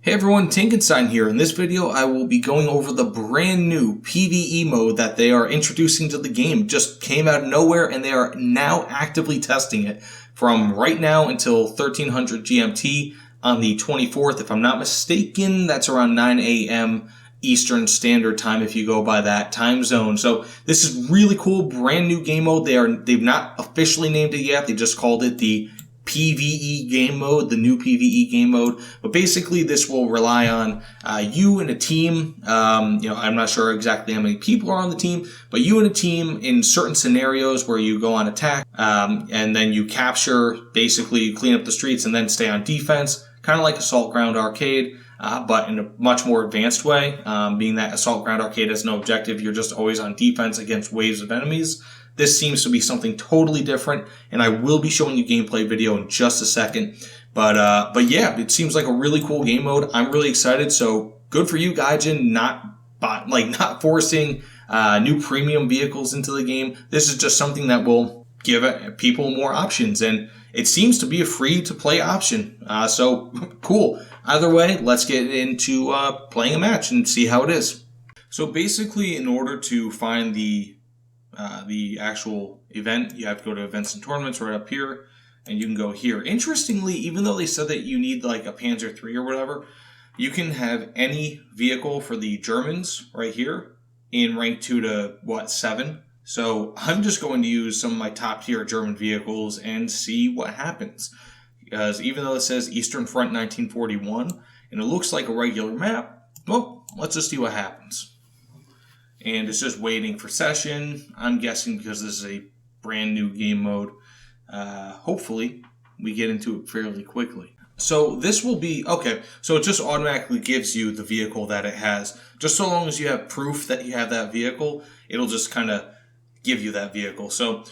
Hey everyone, Tinkenstein here. In this video, I will be going over the brand new PvE mode that they are introducing to the game. It just came out of nowhere and they are now actively testing it from right now until 1300 GMT on the 24th. If I'm not mistaken, that's around 9 a.m. Eastern Standard Time if you go by that time zone. So this is really cool, brand new game mode. They've not officially named it yet. They just called it the PvE game mode, the new PvE game mode. But basically, this will rely on you and a team. I'm not sure exactly how many people are on the team, but you and a team in certain scenarios where you go on attack, and then you capture, basically you clean up the streets and then stay on defense, kind of like Assault Ground Arcade, but in a much more advanced way. Being that Assault Ground Arcade has no objective, you're just always on defense against waves of enemies. This seems to be something totally different, and I will be showing you gameplay video in just a second. But yeah, it seems like a really cool game mode. I'm really excited. So good for you, Gaijin, not forcing new premium vehicles into the game. This is just something that will give people more options, and it seems to be a free-to-play option. So cool. Either way, let's get into playing a match and see how it is. So basically, in order to find the actual event, you have to go to events and tournaments right up here, and you can go here. Interestingly, even though they said that you need like a Panzer III or whatever, you can have any vehicle for the Germans right here in rank 2 to 7. So I'm just going to use some of my top tier German vehicles and see what happens. Because even though it says Eastern Front 1941 and it looks like a regular map, well, let's just see what happens. And it's just waiting for session. I'm guessing because this is a brand new game mode. Hopefully, we get into it fairly quickly. So this will be, okay, so it just automatically gives you the vehicle that it has. Just so long as you have proof that you have that vehicle, it'll just kind of give you that vehicle. So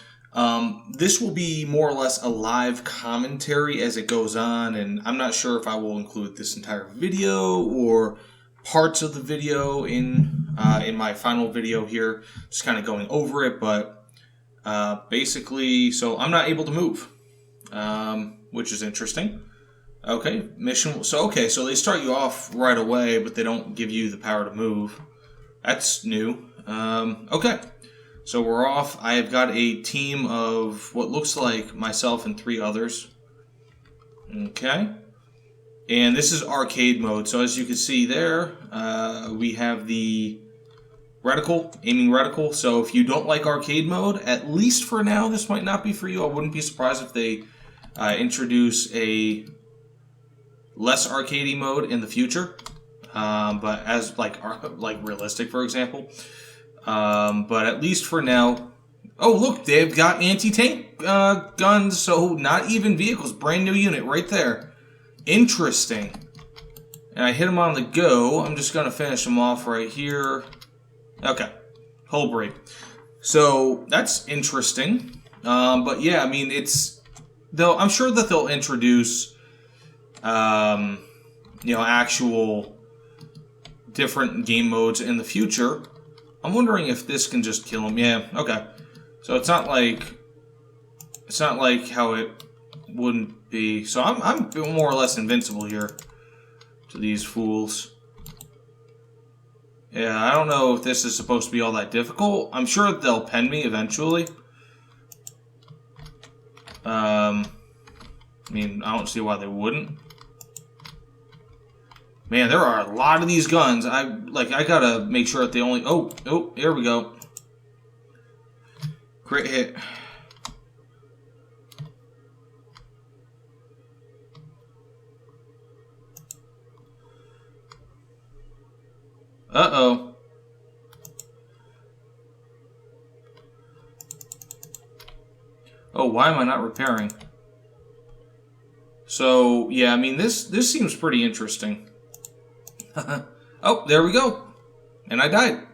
this will be more or less a live commentary as it goes on. And I'm not sure if I will include this entire video or parts of the video in my final video here, just kind of going over it, but basically, so I'm not able to move, which is interesting. Okay, mission, so they start you off right away, but they don't give you the power to move. That's new. Okay, so we're off. I have got a team of what looks like myself and 3 others. Okay. And this is arcade mode, so as you can see there, we have the reticle, aiming reticle. So if you don't like arcade mode, at least for now, this might not be for you. I wouldn't be surprised if they introduce a less arcadey mode in the future, but as like realistic, for example. But at least for now, oh look, they've got anti-tank guns, so not even vehicles, brand new unit right there. Interesting. And I hit him on the go. I'm just going to finish him off right here. Okay. Hull break. So that's interesting. But yeah, I mean, I'm sure that they'll introduce, actual different game modes in the future. I'm wondering if this can just kill him. Yeah. Okay. So it's not like how it wouldn't be. So I'm more or less invincible here to these fools. Yeah, I don't know if this is supposed to be all that difficult. I'm sure they'll pen me eventually. I mean, I don't see why they wouldn't. Man, there are a lot of these guns. I gotta make sure that they only. Oh, here we go. Crit hit. Uh-oh. Oh, why am I not repairing? So, yeah, I mean, this seems pretty interesting. Oh, there we go. And I died.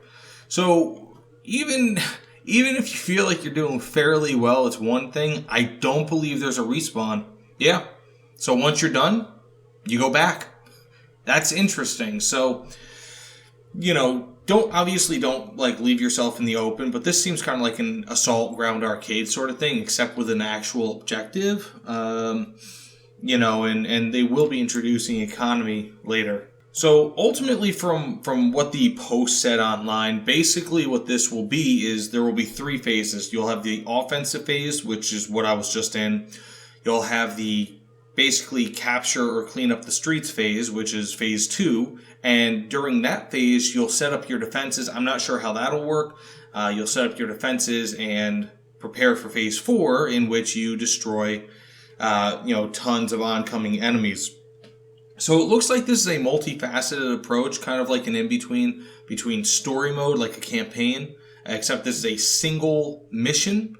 So, even if you feel like you're doing fairly well, it's one thing. I don't believe there's a respawn. Yeah. So once you're done, you go back. That's interesting. So, don't leave yourself in the open, but this seems kind of like an Assault Ground Arcade sort of thing, except with an actual objective. And they will be introducing economy later. So ultimately, from what the post said online, basically what this will be is there will be three phases. You'll have the offensive phase, which is what I was just in. You'll have the basically capture or clean up the streets phase, which is phase 2. And during that phase, you'll set up your defenses. I'm not sure how that'll work. You'll set up your defenses and prepare for phase 4, in which you destroy, tons of oncoming enemies. So it looks like this is a multifaceted approach, kind of like an in-between story mode, like a campaign, except this is a single mission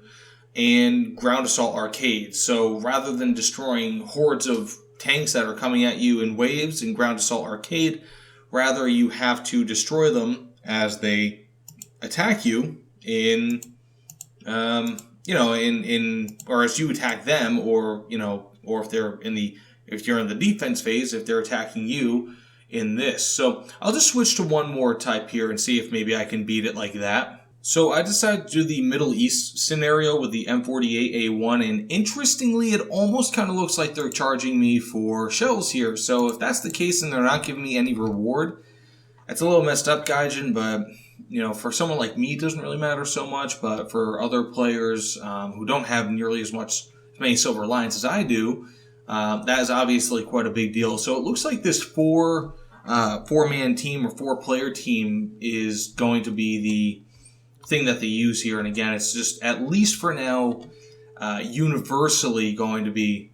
and ground assault arcade. So rather than destroying hordes of tanks that are coming at you in waves in ground assault arcade, rather you have to destroy them as they attack you or as you attack them, or if you're in the defense phase, if they're attacking you in this. So I'll just switch to one more type here and see if maybe I can beat it like that. So I decided to do the Middle East scenario with the M48A1, and interestingly, it almost kind of looks like they're charging me for shells here. So if that's the case and they're not giving me any reward, that's a little messed up, Gaijin, but for someone like me, it doesn't really matter so much, but for other players who don't have nearly as many silver lions as I do, that is obviously quite a big deal. So it looks like this four-man team or four-player team is going to be the thing that they use here. And again, it's just, at least for now, universally going to be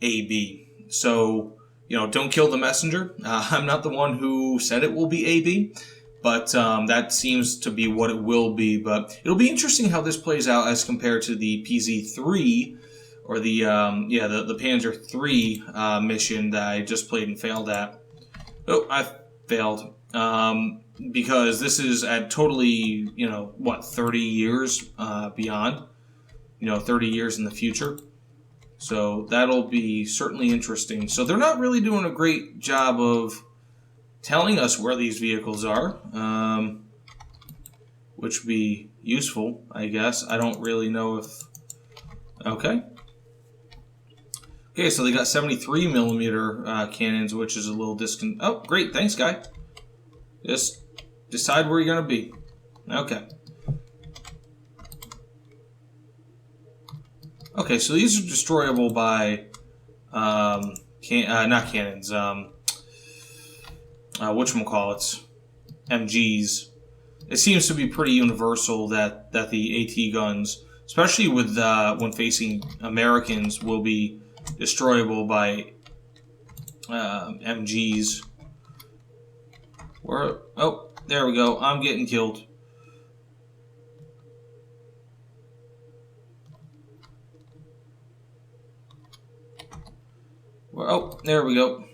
AB. So, don't kill the messenger. I'm not the one who said it will be AB, but that seems to be what it will be. But it'll be interesting how this plays out as compared to the PZ3, or the Panzer III mission that I just played and failed at. Oh, I failed. Because this is at totally, 30 years beyond. 30 years in the future. So that'll be certainly interesting. So they're not really doing a great job of telling us where these vehicles are, which would be useful, I guess. I don't really know if... Okay. Okay, so they got 73 millimeter cannons, which is a little Oh, great. Thanks, guy. Just decide where you're going to be. Okay. Okay, so these are destroyable by, not cannons, whatchamacallits, MGs. It seems to be pretty universal that the AT guns, especially with when facing Americans, will be destroyable by MGs. Oh, there we go. I'm getting killed. Oh, there we go.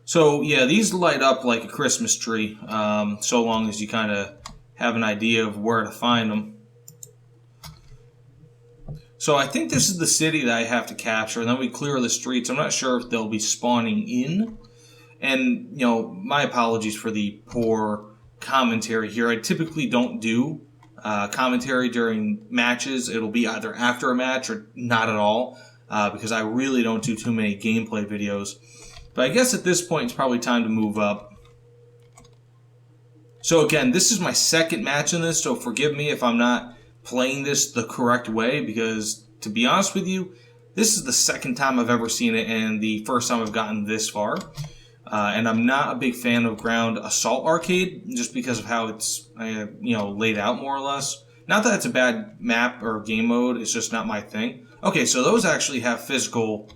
So, yeah, these light up like a Christmas tree, so long as you kind of have an idea of where to find them. So I think this is the city that I have to capture, and then we clear the streets. I'm not sure if they'll be spawning in. And, my apologies for the poor commentary here. I typically don't do commentary during matches. It'll be either after a match or not at all, because I really don't do too many gameplay videos. But I guess at this point, it's probably time to move up. So again, this is my second match in this, so forgive me if I'm not playing this the correct way, because to be honest with you, this is the second time I've ever seen it and the first time I've gotten this far. And I'm not a big fan of ground assault arcade, just because of how it's laid out more or less. Not that it's a bad map or game mode, it's just not my thing. Okay, so those actually have physical...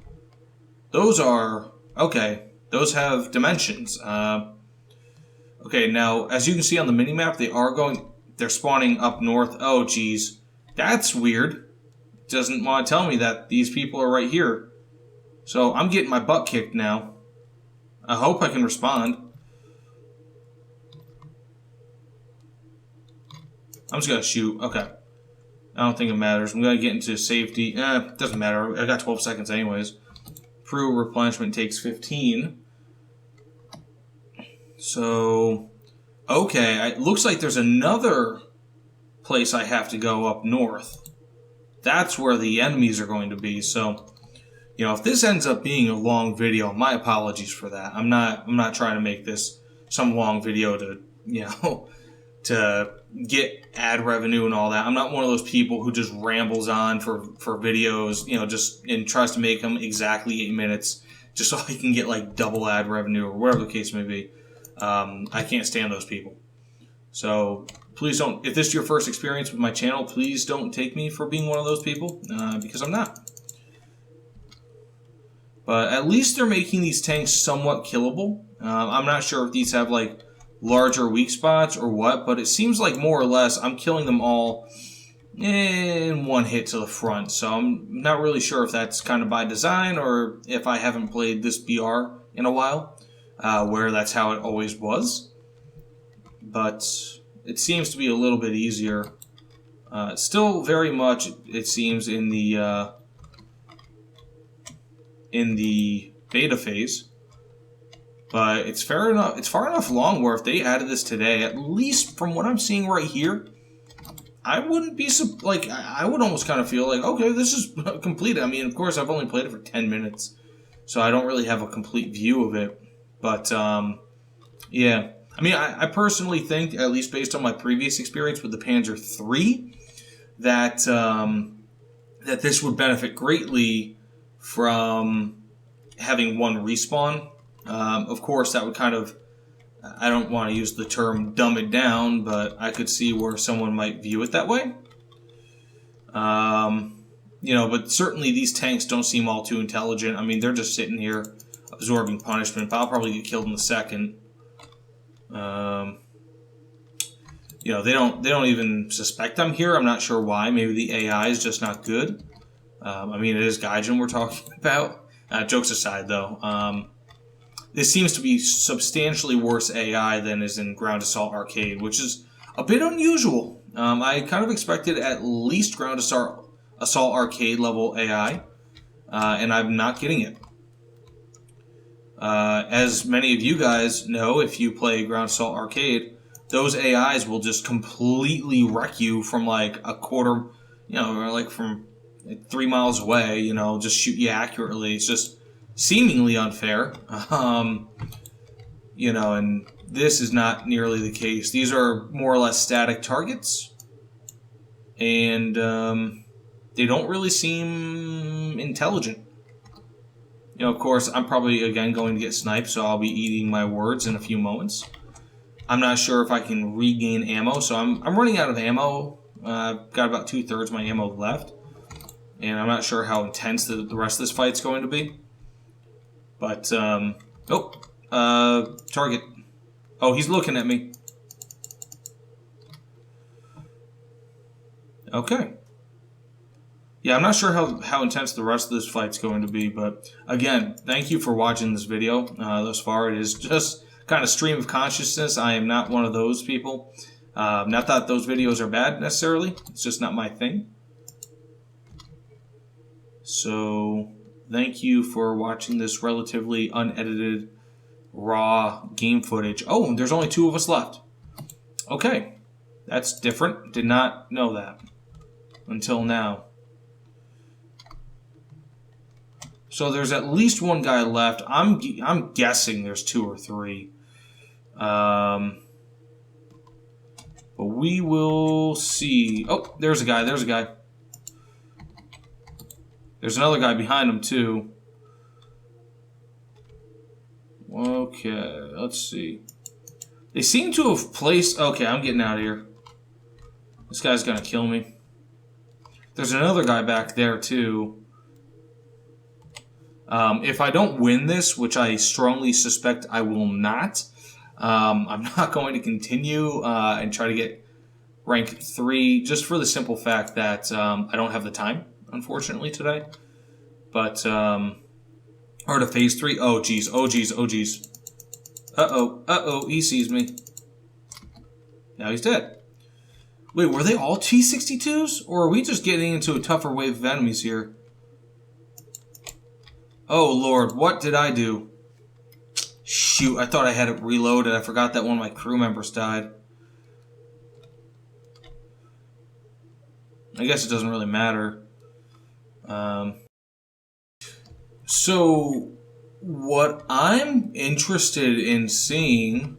Those are... Okay, those have dimensions. Okay, now, as you can see on the minimap, they're spawning up north. Oh, geez. That's weird. Doesn't want to tell me that these people are right here. So, I'm getting my butt kicked now. I hope I can respond. I'm just gonna shoot. Okay. I don't think it matters. I'm gonna get into safety. Doesn't matter. I got 12 seconds anyways. Crew replenishment takes 15. So, okay. It looks like there's another place I have to go up north. That's where the enemies are going to be. So, You know, if this ends up being a long video, my apologies for that. I'm not trying to make this some long video to, you know, to get ad revenue and all that. I'm not one of those people who just rambles on for videos, you know, just and tries to make them exactly 8 minutes just so I can get like double ad revenue or whatever the case may be. I can't stand those people. So please don't, if this is your first experience with my channel, please don't take me for being one of those people, because I'm not. But at least they're making these tanks somewhat killable. I'm not sure if these have like larger weak spots or what, but it seems like more or less I'm killing them all in one hit to the front. So I'm not really sure if that's kind of by design or if I haven't played this BR in a while, where that's how it always was. But it seems to be a little bit easier. Still very much, it seems, in the beta phase, but it's fair enough. It's far enough along where if they added this today, at least from what I'm seeing right here, I wouldn't be like I would almost kind of feel like, okay, this is completed. I mean, of course, I've only played it for 10 minutes, so I don't really have a complete view of it. But yeah, I mean, I personally think, at least based on my previous experience with the Panzer III, that that this would benefit greatly from having one respawn. Of course, that would kind of, I don't want to use the term dumb it down, but I could see where someone might view it that way. You know, but certainly these tanks don't seem all too intelligent. I mean, they're just sitting here absorbing punishment, but I'll probably get killed in a second. You know, they don't even suspect I'm here. I'm not sure why. Maybe the AI is just not good. I mean, it is Gaijin we're talking about. Jokes aside, though, this seems to be substantially worse AI than is in Ground Assault Arcade, which is a bit unusual. I kind of expected at least Ground Assault Arcade level AI, and I'm not getting it. As many of you guys know, if you play Ground Assault Arcade, those AIs will just completely wreck you from like a quarter, you know, or like from 3 miles away, you know, just shoot you accurately. It's just seemingly unfair. You know, and this is not nearly the case. These are more or less static targets, and they don't really seem intelligent. You know, of course, I'm probably, again, going to get sniped, so I'll be eating my words in a few moments. I'm not sure if I can regain ammo, so I'm running out of ammo. I've got about 2/3 my ammo left. And I'm not sure how intense the rest of this fight's going to be. But, target. Oh, he's looking at me. Okay. Yeah, I'm not sure how intense the rest of this fight's going to be, but again, thank you for watching this video thus far. It is just kind of stream of consciousness. I am not one of those people. Not that those videos are bad necessarily. It's just not my thing. So, thank you for watching this relatively unedited, raw game footage. Oh, there's only 2 of us left. Okay, that's different. Did not know that until now. So there's at least 1 guy left. I'm guessing there's 2 or 3. But we will see. Oh, there's a guy. There's a guy. There's another guy behind him, too. Okay, let's see. They seem to have placed... Okay, I'm getting out of here. This guy's gonna kill me. There's another guy back there, too. If I don't win this, which I strongly suspect I will not, I'm not going to continue and try to get rank 3, just for the simple fact that I don't have the time, unfortunately, today. But, or to phase 3. Oh, geez. Oh, geez. Oh, geez. Uh-oh. Uh-oh. He sees me. Now he's dead. Wait, were they all T-62s? Or are we just getting into a tougher wave of enemies here? Oh, Lord. What did I do? Shoot, I thought I had it reloaded. I forgot that one of my crew members died. I guess it doesn't really matter. So, what I'm interested in seeing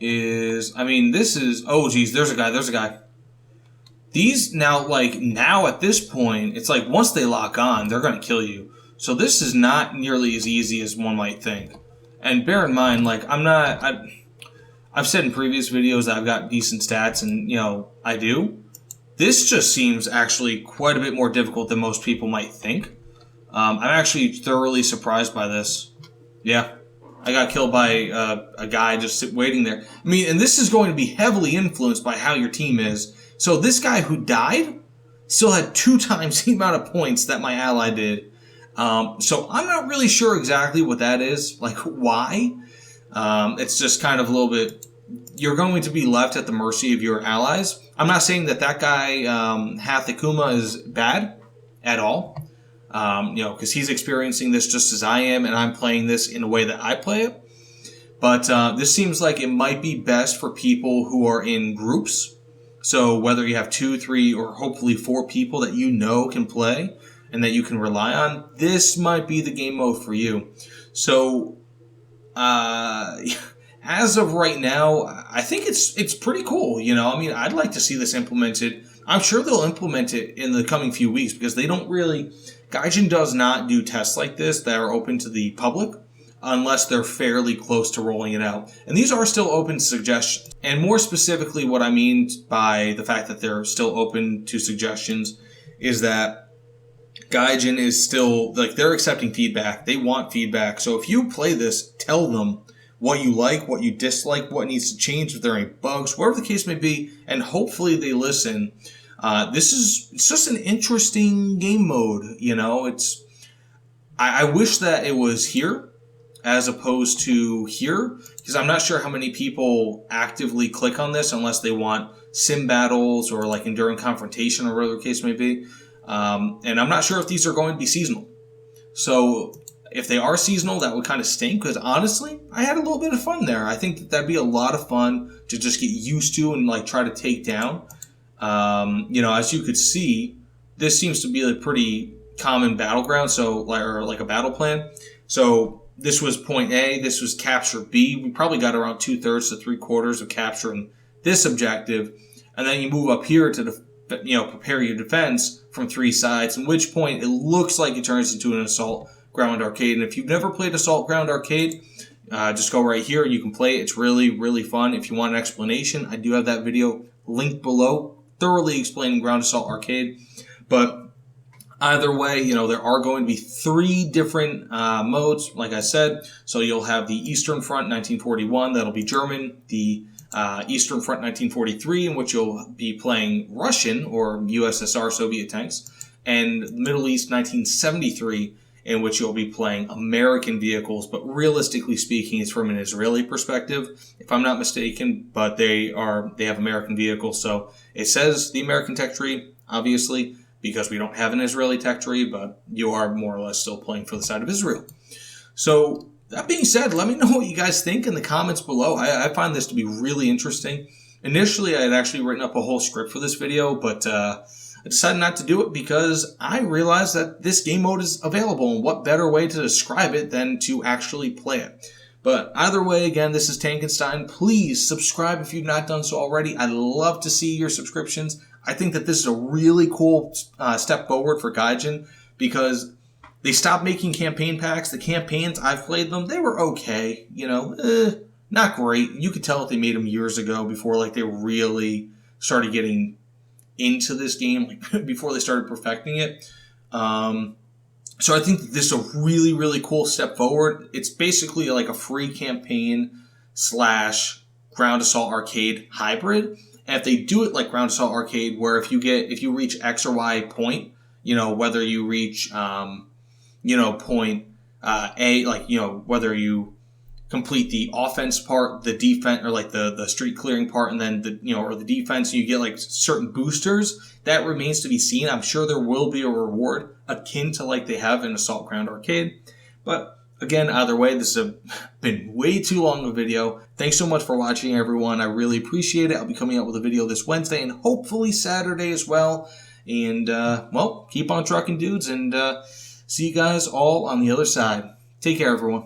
is, I mean, this is, oh geez, there's a guy. These now at this point, it's like once they lock on, they're going to kill you. So this is not nearly as easy as one might think. And bear in mind, like, I've said in previous videos that I've got decent stats, and, I do. This just seems actually quite a bit more difficult than most people might think. I'm actually thoroughly surprised by this. Yeah, I got killed by a guy just waiting there. I mean, and this is going to be heavily influenced by how your team is. So this guy who died still had 2 times the amount of points that my ally did. So I'm not really sure exactly what that is, like why. It's just kind of a little bit, you're going to be left at the mercy of your allies. I'm not saying that guy, Hathakuma, is bad at all. Because he's experiencing this just as I am, and I'm playing this in a way that I play it. But this seems like it might be best for people who are in groups. So whether you have 2, 3, or hopefully 4 people that can play and that you can rely on, this might be the game mode for you. So as of right now, I think it's pretty cool. I mean, I'd like to see this implemented. I'm sure they'll implement it in the coming few weeks because they don't really... Gaijin does not do tests like this that are open to the public unless they're fairly close to rolling it out. And these are still open to suggestions. And more specifically, what I mean by the fact that they're still open to suggestions is that Gaijin is still, like, they're accepting feedback. They want feedback. So if you play this, tell them what you like, what you dislike, what needs to change, if there are any bugs, whatever the case may be, and hopefully they listen. It's just an interesting game mode, I wish that it was here as opposed to here, because I'm not sure how many people actively click on this unless they want sim battles or like enduring confrontation or whatever the case may be. And I'm not sure if these are going to be seasonal. So if they are seasonal, that would kind of stink, because honestly, I had a little bit of fun there. I think that'd be a lot of fun to just get used to and like try to take down. As you could see, this seems to be a pretty common battleground, or like a battle plan. So this was point A, this was capture B. We probably got around 2/3 to 3/4 of capturing this objective, and then you move up here to prepare your defense from 3 sides. At which point it looks like it turns into an assault ground arcade. And if you've never played assault ground arcade, just go right here. You can play it. It's really, really fun. If you want an explanation, I do have that video linked below, thoroughly explaining Ground Assault Arcade. But either way, there are going to be 3 different modes, like I said. So you'll have the Eastern Front 1941, that'll be German. The Eastern Front 1943, in which you'll be playing Russian or USSR Soviet tanks. And Middle East 1973, in which you'll be playing American vehicles, but realistically speaking, it's from an Israeli perspective, if I'm not mistaken, but they have American vehicles, so it says the American tech tree, obviously, because we don't have an Israeli tech tree, but you are more or less still playing for the side of Israel. So, that being said, let me know what you guys think in the comments below. I find this to be really interesting. Initially, I had actually written up a whole script for this video, but I decided not to do it because I realized that this game mode is available, and what better way to describe it than to actually play it. But either way, again, this is Tankenstein. Please subscribe if you've not done so already. I'd love to see your subscriptions. I think that this is a really cool step forward for Gaijin, because they stopped making campaign packs. The campaigns, I've played them, they were okay. Not great. You could tell if they made them years ago before they really started getting into this game, before they started perfecting it. So I think that this is a really, really cool step forward. It's basically like a free campaign / Ground Assault Arcade hybrid. And if they do it like Ground Assault Arcade, where if you reach X or Y point, whether you reach, point A, whether you complete the offense part, the defense, or the street clearing part, and then or the defense, you get certain boosters. That remains to be seen. I'm sure there will be a reward akin to they have in Assault Ground Arcade. But again, either way, this has been way too long a video. Thanks so much for watching, everyone. I really appreciate it. I'll be coming out with a video this Wednesday and hopefully Saturday as well. And, well, keep on trucking, dudes, and See you guys all on the other side. Take care, everyone.